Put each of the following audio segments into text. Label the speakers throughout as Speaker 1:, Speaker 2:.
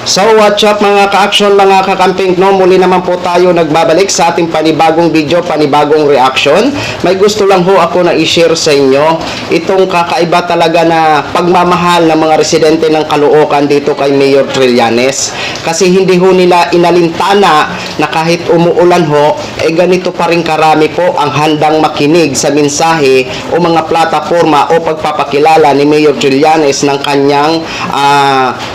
Speaker 1: So what's up mga ka-action, mga kakamping, no? Muli naman po tayo nagbabalik sa ating panibagong video, panibagong reaction. May gusto lang ho ako na i-share sa inyo itong kakaiba talaga na pagmamahal ng mga residente ng Caloocan dito kay Mayor Trillanes. Kasi hindi ho nila inalintana na kahit umuulan ho, ganito pa rin karami po ang handang makinig sa mensahe o mga plataforma o pagpapakilala ni Mayor Trillanes ng kanyang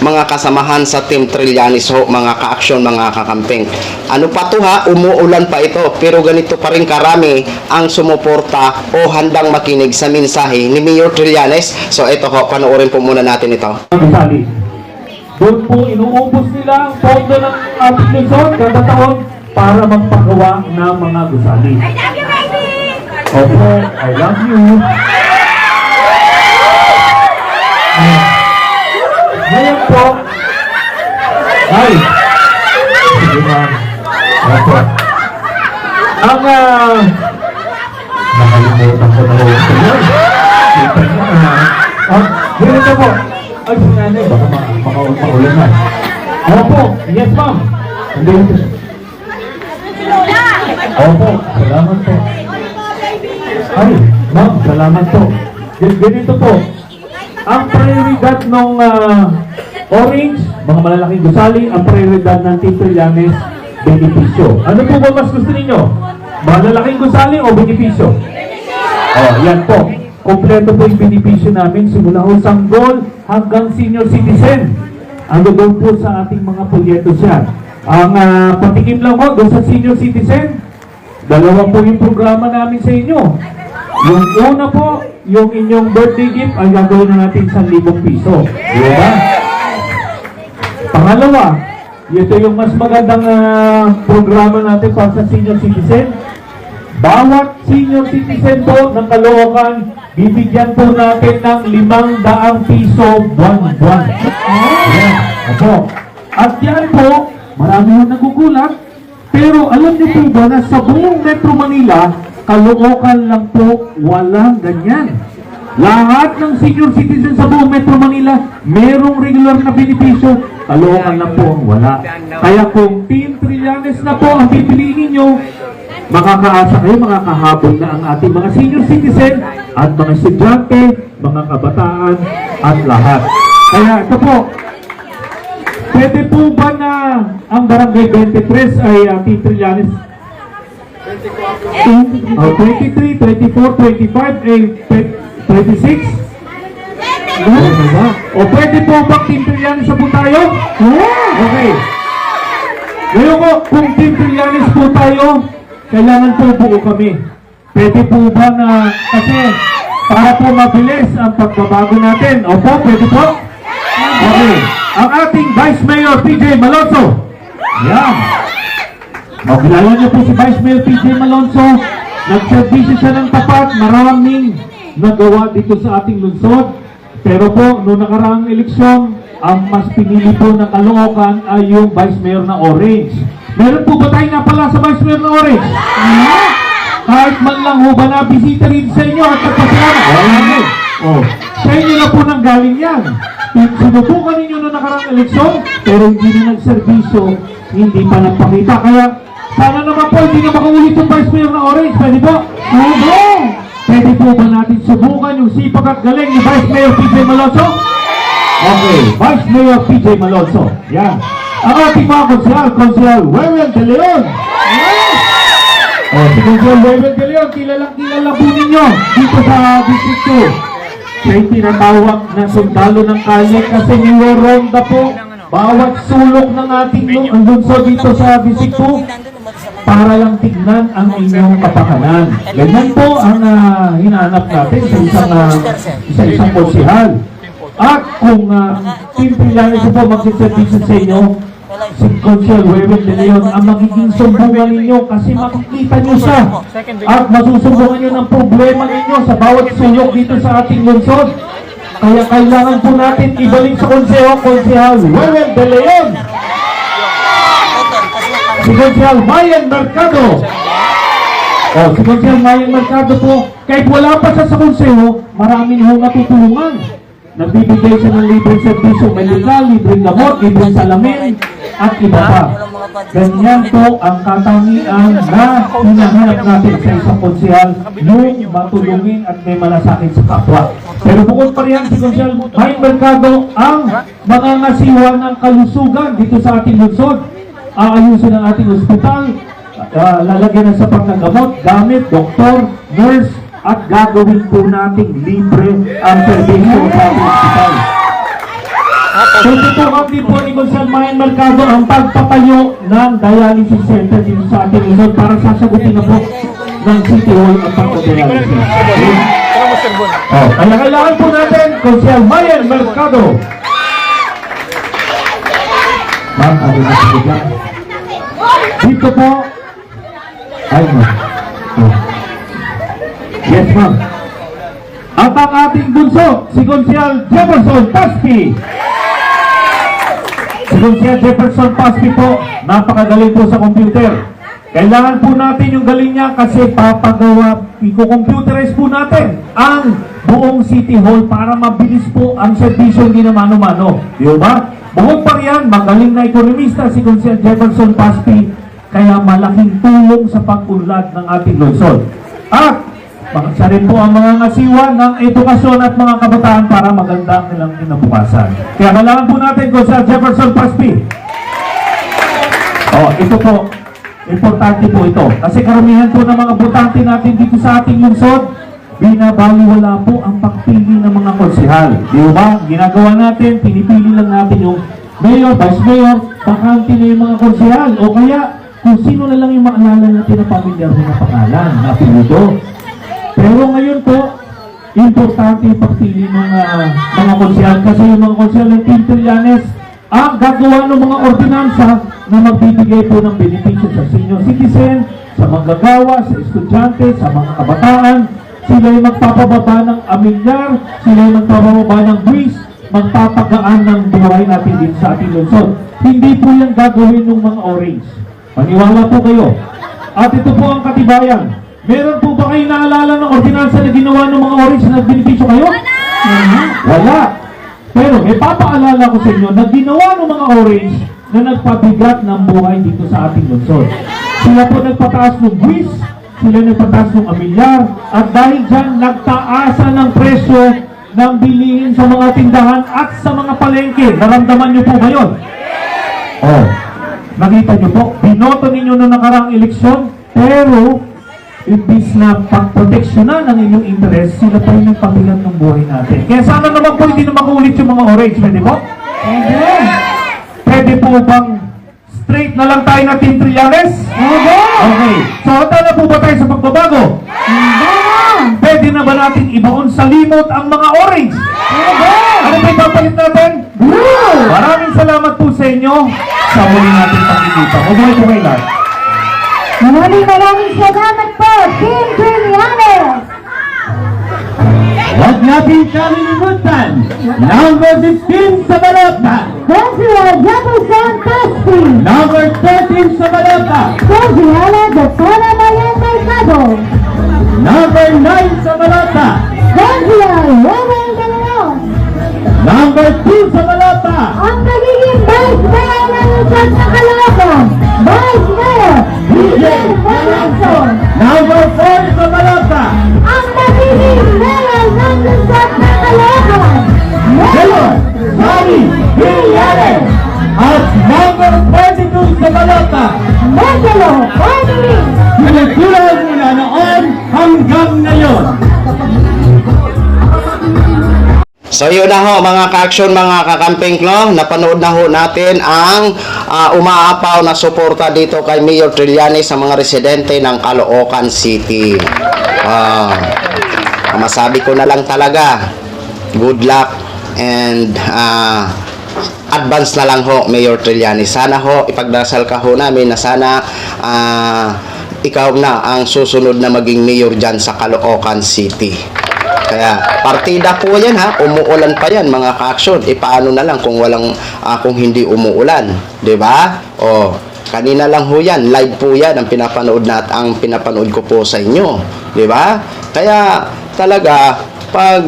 Speaker 1: mga kasamahan sa Team Trillanes ho, mga ka-action, mga kakamping. Ano pa to ha, umuulan pa ito, pero ganito pa rin karami ang sumuporta o handang makinig sa mensahe ni Mayor Trillanes. So ito ho, panoorin po muna natin ito.
Speaker 2: Doon po inuubos nila ang pondo ng ating Luzon kada taon para magpagawa ng mga gusali.
Speaker 3: I love you, baby!
Speaker 2: Opo, I love you. Ngayon po, ay, sige ma'am. Opo. Ang, nakalimutan ko na ho sa iyo. Kita niyo na. Ganito po. Ay, si nanay, baka makaulan na. Opo, yes ma'am. Hindi ito. Opo, salamat po. Ay, ma'am, salamat po. Ganito po. Ang prioridad ng orange, mga malalaking gusali, ang prioridad ng Team Trillanes, benepisyo. Ano po ba mas gusto ninyo? Malalaking gusali o benepisyo? Oh, yan po. Kompleto po yung benepisyo namin, simula ho sanggol hanggang senior citizen. Ano doon po sa ating mga proyekto siya. Ang patikim lang ho, doon sa senior citizen, dalawa po yung programa namin sa inyo. Yung una po, yung inyong birthday gift, ay gagawin na natin 1,000 piso. Diba? Pangalawa, ito yung mas magandang programa natin para sa senior citizen. Bawat senior citizen po ng Caloocan, bibigyan po natin ng 500 piso buwan-buwan. Ayan, ako. At yan po, marami yung nagugulat, pero alam niyo po ba na sa buong Metro Manila, Caloocan lang po, walang ganyan. Lahat ng senior citizen sa buong Metro Manila, merong regular na benepisyo, Caloocan lang po ang wala. Kaya kung Team Trillanes na po ang pipiliin ninyo, makakaasa kayo, makakahabol na ang ating mga senior citizen at mga estudyante, mga kabataan at lahat. Kaya ito po, pwede po ba na ang Barangay 23 ay Team Trillanes? 23, 24, 25, 26? O pwede po ba Team Trillanes sa po tayo? Okay. Ngayon po, kung Team Trillanes po tayo, kailangan po buo kami. Pwede po ba na, kasi para po mabilis ang pagbabago natin. Opo, pwede po? Okay. Ang ating Vice Mayor PJ Malonzo. Yan. O, kilala niyo po si Vice Mayor PJ Malonzo. Nagservisyo siya ng tapat. Maraming nagawa dito sa ating lungsod. Pero po, noong nakaraang eleksyon, ang mas pinili po ng Caloocan ay yung Vice Mayor na Orange. Meron po ba tayo na pala sa Vice Mayor na Orange? Kahit man lang ho ba na bisita rin sa inyo at nagpasalamat? Sa inyo na po nang galing yan. Sinubukan ninyo na nakaraang eleksyon, pero hindi na nagservisyo, hindi pa nagpakita. Kaya sana naman po hindi na makaulit yung Vice Mayor na Orange. Pwede po? Pwede po ba natin subukan yung sipag at galing ni Vice Mayor PJ Malonzo? Okay, Vice Mayor PJ Malonzo. Yan. Ang ating mga Konsehal Wewel De Leon. Si Konsehal Wewel De Leon, kilala po ninyo dito sa District 2. Siya yung tinatawag na sundalo ng kalye kasi niloronda po bawat sulok ng ating lungsod dito sa District 2 para lang tignan ang inyong kapakanan. Ganyan po ang hinahanap natin sa isang konsehal. At kung Team Trillanes po magsiservisyo sa inyo, si Konsehal Wewel De Leon ang magiging sumbungan ninyo kasi makikita nyo siya at masusumbungan nyo ng problema ninyo sa bawat sulok dito sa ating lungsod. Kaya kailangan po natin ibalik sa Konsehal Wewel De Leon si Konsehal Mayan Mercado. Si Konsehal Mayan Mercado po, kahit wala pa siya sa konseho, marami nyo natutulungan. nagbibigay siya ng libreng serbisyo medikal, libreng gamot, libreng salamin, at iba pa. Ganyan po ang katangian na hinahanap natin sa isang konsehal, yung matulungin at may malasakit sa kapwa. Pero bukod pa riyan si Konsehal Maing Mercado ang mangangasiwa ng kalusugan dito sa ating lungsod. Aayusin ang ating ospital, lalagyan ng sapat ng gamot, gamit, doktor, nurse, at gagawin po nating libre ang serbisyo sa ating ospital. Tututukan din po ni Konsehal Maing Mercado ang pagpatayo ng dialysis center dito sa ating lungsod para sasagutin na po ng City Hall ang pagpadialysis. Kaya kailangan po natin Konsehal Maing Mercado. Ma'am, ano na po dyan? Dito po. Ay, ma'am. Yes, ma'am. At ang ating bunso, si Konsehal Jefferson Paspi. Si Konsehal Jefferson Paspi po, napakagaling po sa computer. Kailangan po natin yung galing niya kasi papagawa, i-computerize po natin ang buong City Hall para mabilis po ang serbisyo hindi na mano-mano. Di ba? Bukod pa riyan, magaling na ekonomista si Konsehal Jefferson Paspi, kaya malaking tulong sa pag-unlad ng ating lungsod. At siya rin po ang mga ngasiwa ng edukasyon at mga kabataan para maganda ang nilang kinabukasan. Kaya kailangan po natin Konsehal Jefferson Paspi. Ito po, importante po ito. Kasi karamihan po ng mga botante natin dito sa ating lungsod, binabaliwala po ang pagpili ng mga konsehal. Di ba? Ginagawa natin, pinipili lang natin yung mayor, vice mayor, bakante na yung mga konsehal. O kaya, kung sino na lang yung maalala natin na pamilyar na pangalan, na apelyido. Pero ngayon po, importante yung pagpili ng mga konsehal kasi yung mga konsehal ng Team Trillanes ang gagawa ng mga ordinansa na magbibigay po ng benepisyo sa senior citizen, sa manggagawa, sa estudyante, sa mga kabataan. Sila yung magpapababa ng amilyar, sila yung magpapababa ng buwis, magpapagaan ng buhay natin din sa ating lungsod. Hindi po yan gagawin ng mga orange. Maniwala po kayo. At ito po ang katibayan. Meron po ba kayo naalala ng ordinansa na ginawa ng mga orange na nagbenepisyo kayo? Wala. Pero may papaalala ko sa inyo na ginawa ng mga orange na nagpabigat ng buhay dito sa ating lungsod. Sila po nagpataas ng buwis, sila nagpataas ng amilyar, at dahil dyan nagtaasan ng presyo ng bilihin sa mga tindahan at sa mga palengke. Naramdaman niyo po ba yun? Nakita niyo po, binoto ninyo noong nakaraang eleksyon, pero imbis na pagproteksyonan ng inyong interest, sila pa yung nagpabigat ng buhay natin. Kaya sana naman po hindi na makuulit yung mga orange, pwede po? Pwede po bang straight na lang tayo na Team Trillanes? Okay. So, handa na po ba tayo sa pagbabago? Pwede na ba natin ibaon sa limot ang mga orange? Ano ba ipapalit natin? Maraming salamat po sa inyo sa muli natin pagkikita. Mabuhay po kayo lahat.
Speaker 3: Maraming salamat po, Team Trillanes!
Speaker 2: Huwag natin kalilimutan, number 15 sa Balota,
Speaker 3: Konsehal Jefferson Paspi!
Speaker 2: number 13 sa Balota,
Speaker 3: Konsehal Dr. Maing Mercado!
Speaker 2: number 9 sa Balota,
Speaker 3: Konsehal Romel Galeon!
Speaker 2: number 2 sa Balota,
Speaker 3: Ang nagiging Vice Mayor ng Luzon na Caloocan, Vice Mayor Miguel Melanson!
Speaker 2: number 4 sa Balota,
Speaker 3: Ang nagiging Mayor ng Luzon na Caloocan, Mayor
Speaker 2: Sally
Speaker 3: Trillanes!
Speaker 2: at number 42 sa Balota,
Speaker 3: Angelo Family!
Speaker 2: pinagkulang mula noon hanggang ngayon.
Speaker 1: So yun na ho mga ka-action, mga kakamping, no? Napanood na ho natin ang umaapaw na suporta dito kay Mayor Trillanes sa mga residente ng Caloocan City. Masabi ko na lang talaga, good luck and advance na lang ho Mayor Trillanes. Sana ho ipagdasal ka ho namin na sana ikaw na ang susunod na maging mayor dyan sa Caloocan City. Kaya partida po yan ha, umuulan pa yan mga ka-action. Paano na lang kung walang kung hindi umuulan, 'di ba? Kanina lang ho yan, live po yan ang pinapanood ko po sa inyo, 'di ba? Kaya talaga pag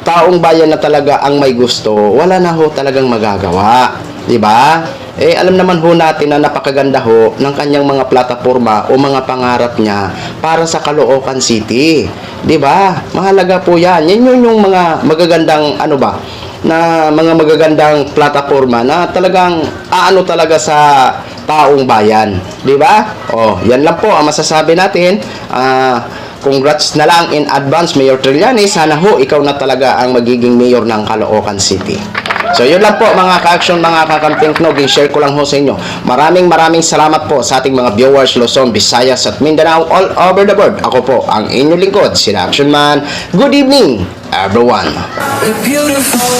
Speaker 1: taong bayan na talaga ang may gusto, wala na ho talagang magagawa. Di ba? Eh, alam naman ho natin na napakaganda ho ng kanyang mga plataforma o mga pangarap niya para sa Caloocan City. Di ba? Mahalaga po yan. Yan yung mga magagandang, ano ba, na mga magagandang plataforma na talagang aano talaga sa taong bayan. Di ba? Oh, yan lang po ang masasabi natin. Congrats na lang in advance, Mayor Trillanes. Sana ho, ikaw na talaga ang magiging mayor ng Caloocan City. So, yun lang po mga ka-action, mga kakamping knog. I-share ko lang ho sa inyo. Maraming salamat po sa ating mga viewers, Luzon, Visayas at Mindanao all over the world. Ako po ang inyong lingkod, si Action Man. Good evening, everyone.
Speaker 4: Beautiful.